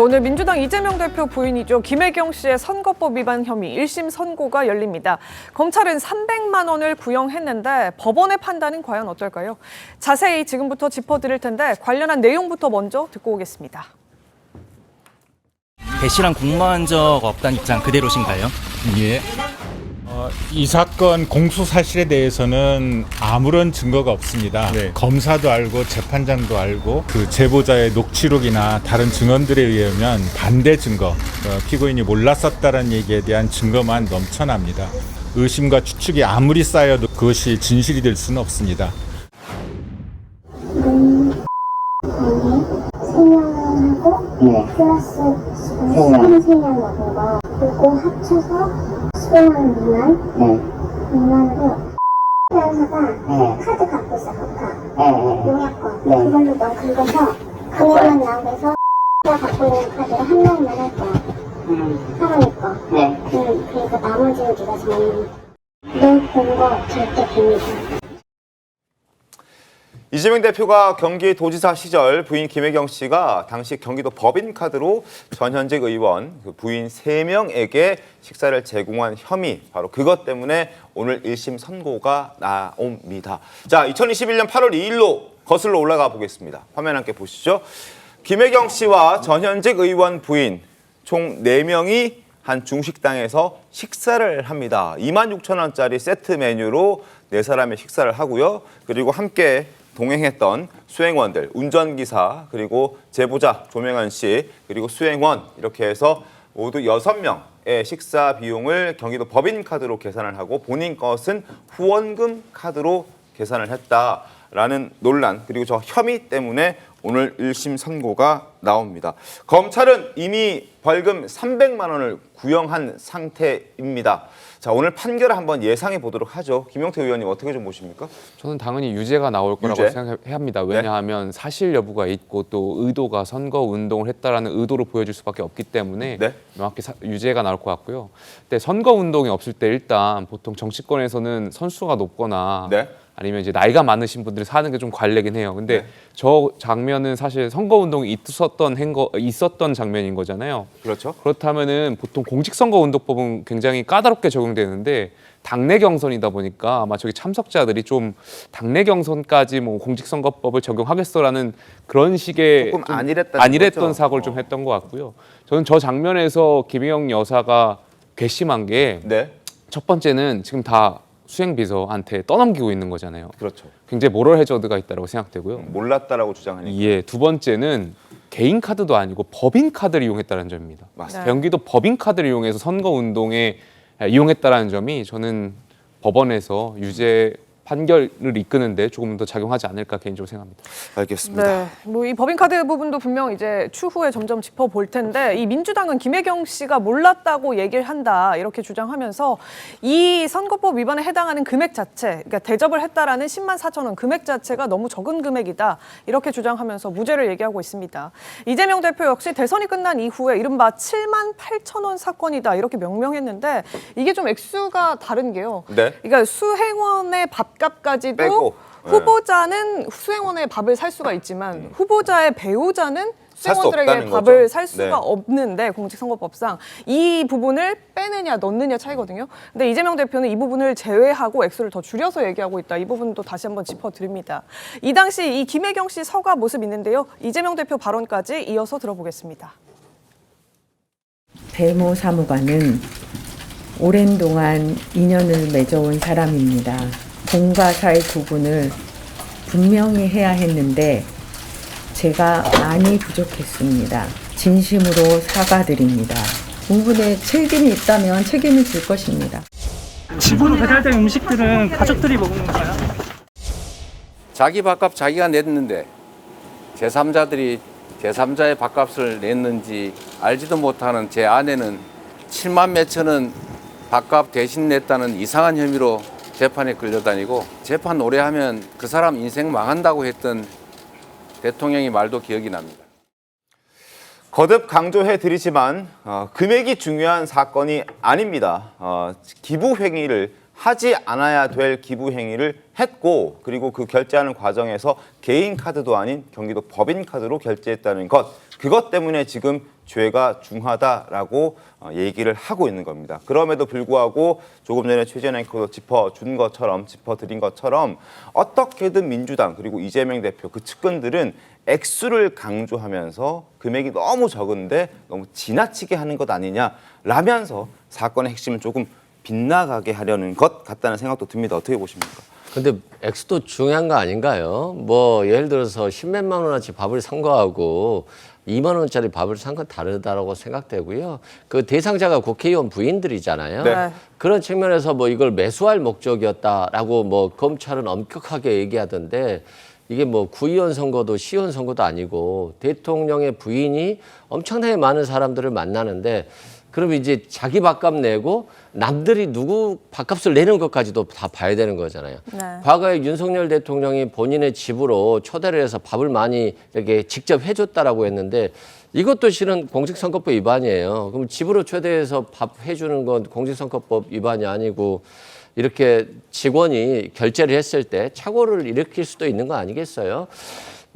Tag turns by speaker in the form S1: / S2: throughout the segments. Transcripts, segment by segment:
S1: 오늘 민주당 이재명 대표 부인이죠. 김혜경 씨의 선거법 위반 혐의 1심 선고가 열립니다. 검찰은 300만 원을 구형했는데 법원의 판단은 과연 어떨까요? 자세히 지금부터 짚어드릴 텐데 관련한 내용부터 먼저 듣고 오겠습니다.
S2: 배 씨랑 공모한 적 없다는 입장 그대로신가요?
S3: 예. 이 사건 공소 사실에 대해서는 아무런 증거가 없습니다.
S2: 네.
S3: 검사도 알고 재판장도 알고 그 제보자의 녹취록이나 다른 증언들에 의하면 반대 증거, 피고인이 몰랐었다는 얘기에 대한 증거만 넘쳐납니다. 의심과 추측이 아무리 쌓여도 그것이 진실이 될 수는 없습니다.
S4: 생명하고 플러스 수행세명 먹은 거 그리고 합쳐서 수행원 미만으로 회원사가 카드 갖고 있어. 용약권 그걸로 너 긁어서 금액만 나오면서 가 갖고 있는 카드를 한 명만 할 거야. 사람일 거. 그러니까 나머지는 네가 정해. 너 본 거 절대 비밀이야.
S5: 이재명 대표가 경기도지사 시절 부인 김혜경 씨가 당시 경기도 법인카드로 전현직 의원 부인 3명에게 식사를 제공한 혐의, 바로 그것 때문에 오늘 1심 선고가 나옵니다. 자, 2021년 8월 2일로 거슬러 올라가 보겠습니다. 화면 함께 보시죠. 김혜경 씨와 전현직 의원 부인 총 4명이 한 중식당에서 식사를 합니다. 26,000원짜리 세트 메뉴로 4사람의 식사를 하고요. 그리고 함께 동행했던 수행원들, 운전기사, 그리고 제보자 조명현 씨, 그리고 수행원 이렇게 해서 모두 6명의 식사 비용을 경기도 법인카드로 계산을 하고 본인 것은 후원금 카드로 계산을 했다라는 논란, 그리고 저 혐의 때문에 오늘 1심 선고가 나옵니다. 검찰은 이미 벌금 300만 원을 구형한 상태입니다. 자, 오늘 판결을 한번 예상해 보도록 하죠. 김용태 의원님 어떻게 좀 보십니까?
S6: 저는 당연히 유죄가 나올 거라고 생각해야 합니다. 왜냐하면 사실 여부가 있고 또 의도가 선거 운동을 했다라는 의도로 보여질 수밖에 없기 때문에 명확히 유죄가 나올 것 같고요. 근데 선거 운동이 없을 때 일단 보통 정치권에서는 선수가 높거나 아니면 이제 나이가 많으신 분들이 사는 게 좀 관례긴 해요. 근데 저 장면은 사실 선거 운동이 있었던 장면인 거잖아요.
S5: 그렇죠.
S6: 그렇다면은 보통 공직선거 운동법은 굉장히 까다롭게 적용되는데 당내 경선이다 보니까 아마 저기 참석자들이 좀 당내 경선까지 뭐 공직선거법을 적용하겠어라는 그런 식의
S5: 조금
S6: 안일했던 사고를 좀 했던 것 같고요. 저는 저 장면에서 김혜경 여사가 괘씸한 게 첫 번째는 지금 다 수행비서한테 떠넘기고 있는 거잖아요.
S5: 그렇죠.
S6: 굉장히 모럴 해저드가 있다고 생각되고요.
S5: 몰랐다라고 주장하니까.
S6: 예, 두 번째는 개인 카드도 아니고 법인 카드를 이용했다는 점입니다.
S5: 맞습니다.
S6: 경기도 법인 카드를 이용해서 선거 운동에 이용했다는 점이 저는 법원에서 유죄 판결을 이끄는데 조금 더 작용하지 않을까 개인적으로 생각합니다.
S5: 알겠습니다.
S1: 네, 뭐 이 법인카드 부분도 분명 이제 추후에 점점 짚어볼 텐데 이 민주당은 김혜경 씨가 몰랐다고 얘기를 한다 이렇게 주장하면서 이 선거법 위반에 해당하는 금액 자체, 그러니까 대접을 했다라는 10만 4천 원 금액 자체가 너무 적은 금액이다 이렇게 주장하면서 무죄를 얘기하고 있습니다. 이재명 대표 역시 대선이 끝난 이후에 이른바 7만 8천 원 사건이다 이렇게 명명했는데 이게 좀 액수가 다른 게요. 그러니까 수행원의 밥값까지도 빼고. 후보자는 수행원의 밥을 살 수가 있지만 후보자의 배우자는 수행원들에게 밥을 살 수가 없는데 공직선거법상 이 부분을 빼느냐 넣느냐 차이거든요. 근데 이재명 대표는 이 부분을 제외하고 액수를 더 줄여서 얘기하고 있다. 이 부분도 다시 한번 짚어드립니다. 이 당시 이 김혜경 씨 서가 모습 있는데요. 이재명 대표 발언까지 이어서 들어보겠습니다.
S7: 배모 사무관은 오랜 동안 인연을 맺어온 사람입니다. 공과 사의 구분을 분명히 해야 했는데 제가 많이 부족했습니다. 진심으로 사과드립니다. 부분에 책임이 있다면 책임을 질 것입니다.
S8: 집으로 배달된 음식들은 가족들이 먹은 건가요?
S9: 자기 밥값 자기가 냈는데 제3자들이 제3자의 밥값을 냈는지 알지도 못하는 제 아내는 7만 몇천 원 밥값 대신 냈다는 이상한 혐의로 재판에 끌려다니고 재판 오래 하면 그 사람 인생 망한다고 했던 대통령의 말도 기억이 납니다.
S5: 거듭 강조해드리지만 금액이 중요한 사건이 아닙니다. 기부 행위를 하지 않아야 될 기부 행위를 했고 그리고 그 결제하는 과정에서 개인 카드도 아닌 경기도 법인 카드로 결제했다는 것 그것 때문에 지금 죄가 중하다라고 얘기를 하고 있는 겁니다. 그럼에도 불구하고 조금 전에 최재현 앵커도 짚어드린 것처럼 어떻게든 민주당 그리고 이재명 대표 그 측근들은 액수를 강조하면서 금액이 너무 적은데 너무 지나치게 하는 것 아니냐라면서 사건의 핵심을 조금 빗나가게 하려는 것 같다는 생각도 듭니다. 어떻게 보십니까?
S10: 근데 액수도 중요한 거 아닌가요? 뭐 예를 들어서 10몇만 원어치 밥을 산 거하고 2만 원짜리 밥을 산 건 다르다라고 생각되고요. 그 대상자가 국회의원 부인들이잖아요.
S5: 네.
S10: 그런 측면에서 뭐 이걸 매수할 목적이었다라고 뭐 검찰은 엄격하게 얘기하던데 이게 뭐 구의원 선거도 시의원 선거도 아니고 대통령의 부인이 엄청나게 많은 사람들을 만나는데 그러면 이제 자기 밥값 내고 남들이 누구 밥값을 내는 것까지도 다 봐야 되는 거잖아요.
S1: 네.
S10: 과거에 윤석열 대통령이 본인의 집으로 초대를 해서 밥을 많이 이렇게 직접 해줬다라고 했는데 이것도 실은 공직선거법 위반이에요. 그럼 집으로 초대해서 밥 해주는 건 공직선거법 위반이 아니고 이렇게 직원이 결제를 했을 때 착오를 일으킬 수도 있는 거 아니겠어요?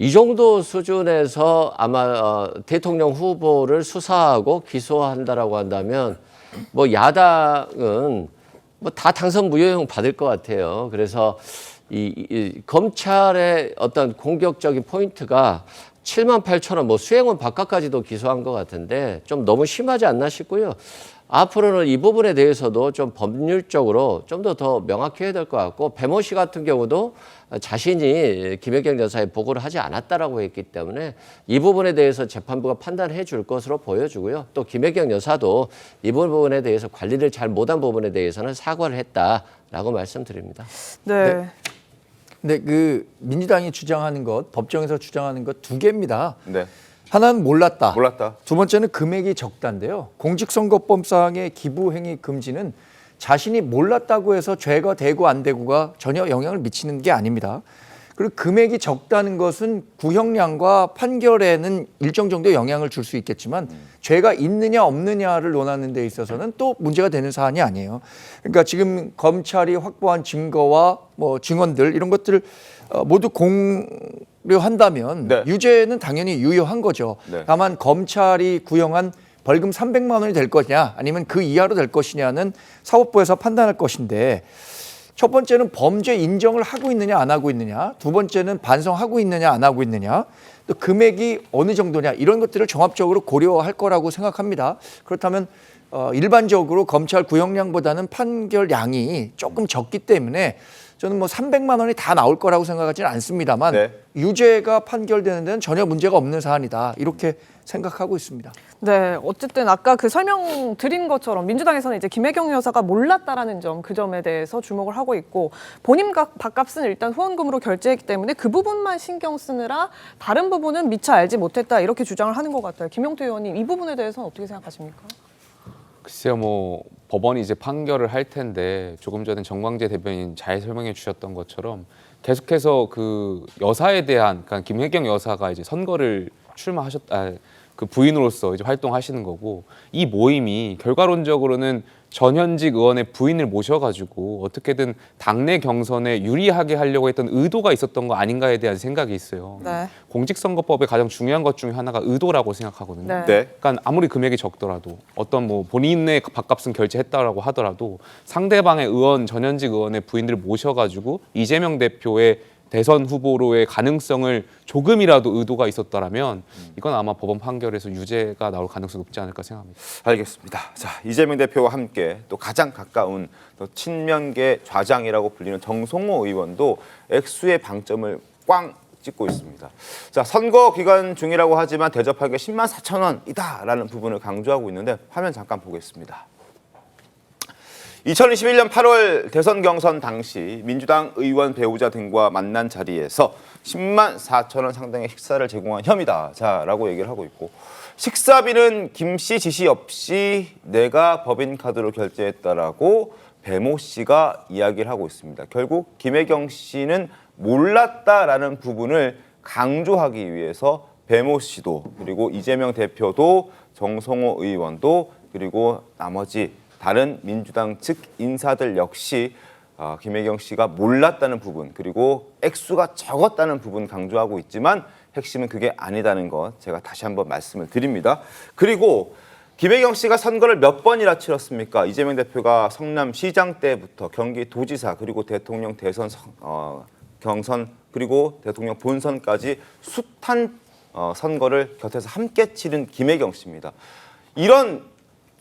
S10: 이 정도 수준에서 아마 대통령 후보를 수사하고 기소한다라고 한다면 뭐 야당은 뭐 다 당선 무효형 받을 것 같아요. 그래서 이 검찰의 어떤 공격적인 포인트가 7만 8천 원, 뭐 수행원 바깥까지도 기소한 것 같은데 좀 너무 심하지 않나 싶고요. 앞으로는 이 부분에 대해서도 좀 법률적으로 좀 더 명확히 해야 될 것 같고 배모 씨 같은 경우도 자신이 김혜경 여사에 보고를 하지 않았다라고 했기 때문에 이 부분에 대해서 재판부가 판단해 줄 것으로 보여주고요. 또 김혜경 여사도 이 부분에 대해서 관리를 잘 못한 부분에 대해서는 사과를 했다라고 말씀드립니다.
S1: 네.
S11: 근데 그 민주당이 주장하는 것, 법정에서 주장하는 것 두 개입니다.
S5: 네.
S11: 하나는 몰랐다.
S5: 몰랐다.
S11: 두 번째는 금액이 적다인데요. 공직선거법상의 기부행위 금지는 자신이 몰랐다고 해서 죄가 되고 안 되고가 전혀 영향을 미치는 게 아닙니다. 그리고 금액이 적다는 것은 구형량과 판결에는 일정 정도 영향을 줄 수 있겠지만 죄가 있느냐 없느냐를 논하는 데 있어서는 또 문제가 되는 사안이 아니에요. 그러니까 지금 검찰이 확보한 증거와 뭐 증언들 이런 것들을 모두 공료한다면
S5: 네.
S11: 유죄는 당연히 유효한 거죠.
S5: 네.
S11: 다만 검찰이 구형한 벌금 300만 원이 될 것이냐 아니면 그 이하로 될 것이냐는 사법부에서 판단할 것인데 첫 번째는 범죄 인정을 하고 있느냐 안 하고 있느냐, 두 번째는 반성하고 있느냐 안 하고 있느냐, 또 금액이 어느 정도냐 이런 것들을 종합적으로 고려할 거라고 생각합니다. 그렇다면 일반적으로 검찰 구형량보다는 판결량이 조금 적기 때문에 저는 뭐 300만 원이 다 나올 거라고 생각하지는 않습니다만
S5: 네.
S11: 유죄가 판결되는 데는 전혀 문제가 없는 사안이다 이렇게 생각하고 있습니다.
S1: 네, 어쨌든 아까 그 설명 드린 것처럼 민주당에서는 이제 김혜경 여사가 몰랐다라는 점, 그 점에 대해서 주목을 하고 있고 본인 밥값은 일단 후원금으로 결제했기 때문에 그 부분만 신경 쓰느라 다른 부분은 미처 알지 못했다 이렇게 주장을 하는 것 같아요. 김용태 의원님, 이 부분에 대해서는 어떻게 생각하십니까?
S6: 글쎄요, 뭐 법원이 이제 판결을 할 텐데 조금 전에 정광재 대변인 잘 설명해 주셨던 것처럼 계속해서 그 여사에 대한, 그러니까 김혜경 여사가 이제 선거를 그 부인으로서 이제 활동하시는 거고 이 모임이 결과론적으로는 전현직 의원의 부인을 모셔가지고 어떻게든 당내 경선에 유리하게 하려고 했던 의도가 있었던 거 아닌가에 대한 생각이 있어요.
S1: 네.
S6: 공직선거법의 가장 중요한 것 중에 하나가 의도라고 생각하거든요.
S1: 네.
S5: 네.
S6: 그러니까 아무리 금액이 적더라도 어떤 뭐 본인의 밥값은 결제했다라고 하더라도 상대방의 의원, 전현직 의원의 부인들을 모셔가지고 이재명 대표의 대선 후보로의 가능성을 조금이라도 의도가 있었다라면 이건 아마 법원 판결에서 유죄가 나올 가능성이 높지 않을까 생각합니다.
S5: 알겠습니다. 자, 이재명 대표와 함께 또 가장 가까운 또 친명계 좌장이라고 불리는 정성호 의원도 액수의 방점을 꽝 찍고 있습니다. 자, 선거 기간 중이라고 하지만 대접하기가 10만 4천 원이다라는 부분을 강조하고 있는데 화면 잠깐 보겠습니다. 2021년 8월 대선 경선 당시 민주당 의원 배우자 등과 만난 자리에서 10만 4천 원 상당의 식사를 제공한 혐의다. 라고 얘기를 하고 있고 식사비는 김 씨 지시 없이 내가 법인카드로 결제했다라고 배모 씨가 이야기를 하고 있습니다. 결국 김혜경 씨는 몰랐다라는 부분을 강조하기 위해서 배모 씨도 그리고 이재명 대표도 정성호 의원도 그리고 나머지 다른 민주당 측 인사들 역시 김혜경 씨가 몰랐다는 부분 그리고 액수가 적었다는 부분 강조하고 있지만 핵심은 그게 아니다는 것 제가 다시 한번 말씀을 드립니다. 그리고 김혜경 씨가 선거를 몇 번이나 치렀습니까? 이재명 대표가 성남시장 때부터 경기도지사 그리고 대통령 대선 경선 그리고 대통령 본선까지 숱한 선거를 곁에서 함께 치른 김혜경 씨입니다. 이런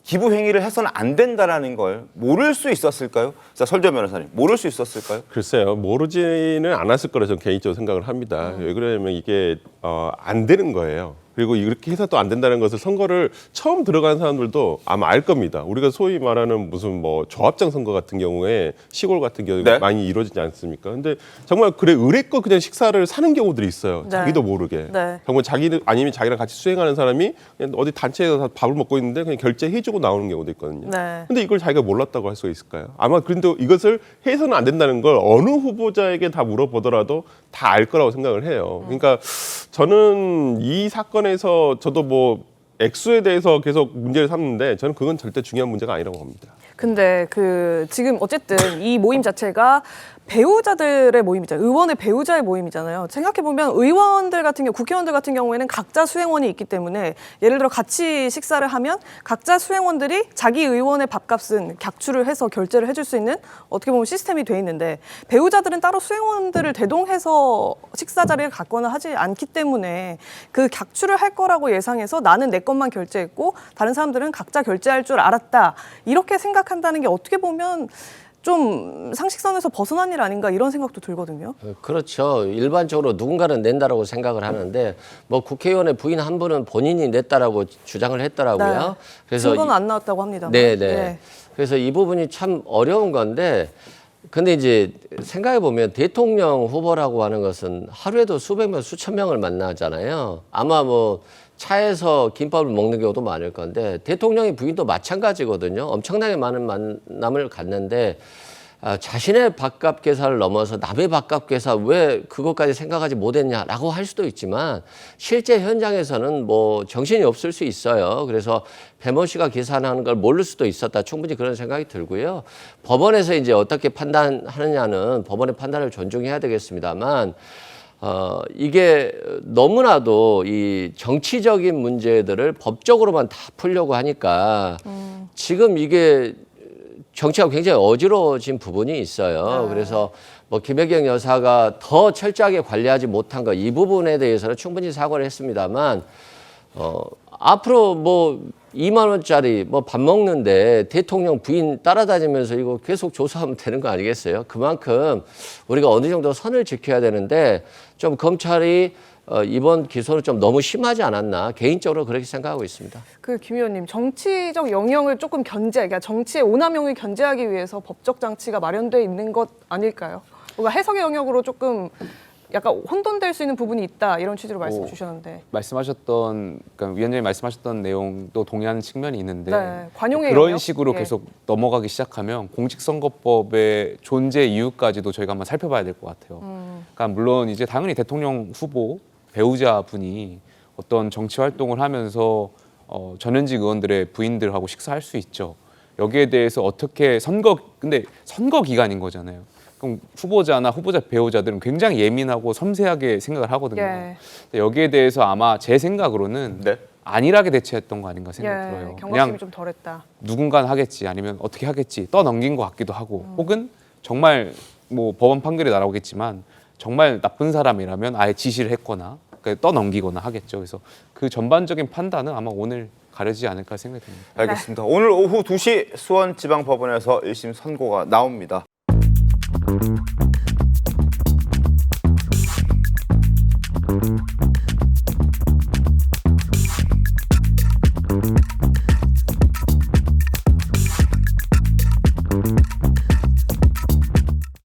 S5: 기부 행위를 해서는 안 된다라는 걸 모를 수 있었을까요? 자, 설정 변호사님, 모를 수 있었을까요?
S12: 글쎄요, 모르지는 않았을 거라 저는 개인적으로 생각을 합니다. 왜 그러냐면 이게 안 되는 거예요. 그리고 이렇게 해서 또 안 된다는 것을 선거를 처음 들어간 사람들도 아마 알 겁니다. 우리가 소위 말하는 무슨 뭐 조합장 선거 같은 경우에 시골 같은 경우에
S5: 네.
S12: 많이 이루어지지 않습니까? 근데 정말 그래 의뢰껏 그냥 식사를 사는 경우들이 있어요.
S1: 네.
S12: 자기도 모르게.
S1: 네.
S12: 정말 자기는 아니면 자기랑 같이 수행하는 사람이 그냥 어디 단체에서 밥을 먹고 있는데 그냥 결제해주고 나오는 경우도 있거든요.
S1: 네.
S12: 근데 이걸 자기가 몰랐다고 할 수가 있을까요? 아마 그런데 이것을 해서는 안 된다는 걸 어느 후보자에게 다 물어보더라도 다 알 거라고 생각을 해요. 그러니까 저는 이 사건에서 저도 뭐 액수에 대해서 계속 문제를 삼는데 저는 그건 절대 중요한 문제가 아니라고 봅니다.
S1: 근데 지금 어쨌든 이 모임 자체가 배우자들의 모임이잖아요. 의원의 배우자의 모임이잖아요. 생각해보면 의원들 같은 경우, 국회의원들 같은 경우에는 각자 수행원이 있기 때문에 예를 들어 같이 식사를 하면 각자 수행원들이 자기 의원의 밥값은 객추를 해서 결제를 해줄 수 있는 어떻게 보면 시스템이 돼 있는데 배우자들은 따로 수행원들을 대동해서 식사 자리를 갖거나 하지 않기 때문에 그 객추를 할 거라고 예상해서 나는 내 것만 결제했고 다른 사람들은 각자 결제할 줄 알았다. 이렇게 생각한다는 게 어떻게 보면 좀 상식선에서 벗어난 일 아닌가 이런 생각도 들거든요.
S10: 그렇죠. 일반적으로 누군가는 낸다라고 생각을 하는데 뭐 국회의원의 부인 한 분은 본인이 냈다라고 주장을 했더라고요.
S1: 네.
S10: 그래서
S1: 증거는 안 나왔다고 합니다.
S10: 네네.
S1: 네.
S10: 그래서 이 부분이 참 어려운 건데 근데 이제 생각해 보면 대통령 후보라고 하는 것은 하루에도 수백 명, 수천 명을 만나잖아요. 아마 뭐 차에서 김밥을 먹는 경우도 많을 건데 대통령의 부인도 마찬가지거든요. 엄청나게 많은 만남을 갖는데 자신의 밥값 계산을 넘어서 남의 밥값 계산 왜 그것까지 생각하지 못했냐라고 할 수도 있지만 실제 현장에서는 뭐 정신이 없을 수 있어요. 그래서 배모 씨가 계산하는 걸 모를 수도 있었다. 충분히 그런 생각이 들고요. 법원에서 이제 어떻게 판단하느냐는 법원의 판단을 존중해야 되겠습니다만 이게 너무나도 이 정치적인 문제들을 법적으로만 다 풀려고 하니까 지금 이게 정치가 굉장히 어지러워진 부분이 있어요. 그래서 뭐 김혜경 여사가 더 철저하게 관리하지 못한 거 이 부분에 대해서는 충분히 사과를 했습니다만 앞으로 뭐 2만 원짜리 뭐 밥 먹는데 대통령 부인 따라다니면서 이거 계속 조사하면 되는 거 아니겠어요? 그만큼 우리가 어느 정도 선을 지켜야 되는데 좀 검찰이 이번 기소는 좀 너무 심하지 않았나 개인적으로 그렇게 생각하고 있습니다.
S1: 김 의원님 정치적 영역을 조금 그러니까 정치의 오남용을 견제하기 위해서 법적 장치가 마련돼 있는 것 아닐까요? 뭔가 해석의 영역으로 조금 약간 혼돈될 수 있는 부분이 있다 이런 취지로 말씀 주셨는데
S6: 그러니까 위원장님 말씀하셨던 내용도 동의하는 측면이 있는데
S1: 네, 관용의
S6: 그런
S1: 영역?
S6: 식으로
S1: 예.
S6: 계속 넘어가기 시작하면 공직선거법의 존재 이유까지도 저희가 한번 살펴봐야 될 것 같아요. 그러니까 물론 이제 당연히 대통령 후보 배우자분이 어떤 정치 활동을 하면서 전현직 의원들의 부인들하고 식사할 수 있죠. 여기에 대해서 어떻게 근데 선거 기간인 거잖아요. 그럼 후보자나 후보자 배우자들은 굉장히 예민하고 섬세하게 생각을 하거든요.
S1: 예.
S6: 근데 여기에 대해서 아마 제 생각으로는 안일하게 대처했던 거 아닌가 생각이 들어요.
S1: 경각심이 좀 덜했다.
S6: 누군가는 하겠지 아니면 어떻게 하겠지 떠넘긴 것 같기도 하고 혹은 정말 뭐 법원 판결이 나오겠지만 정말 나쁜 사람이라면 아예 지시를 했거나 떠넘기거나 하겠죠. 그래서 그 전반적인 판단은 아마 오늘 가려지지 않을까 생각이 듭니다.
S5: 알겠습니다. 오늘 오후 2시 수원지방법원에서 1심 선고가 나옵니다.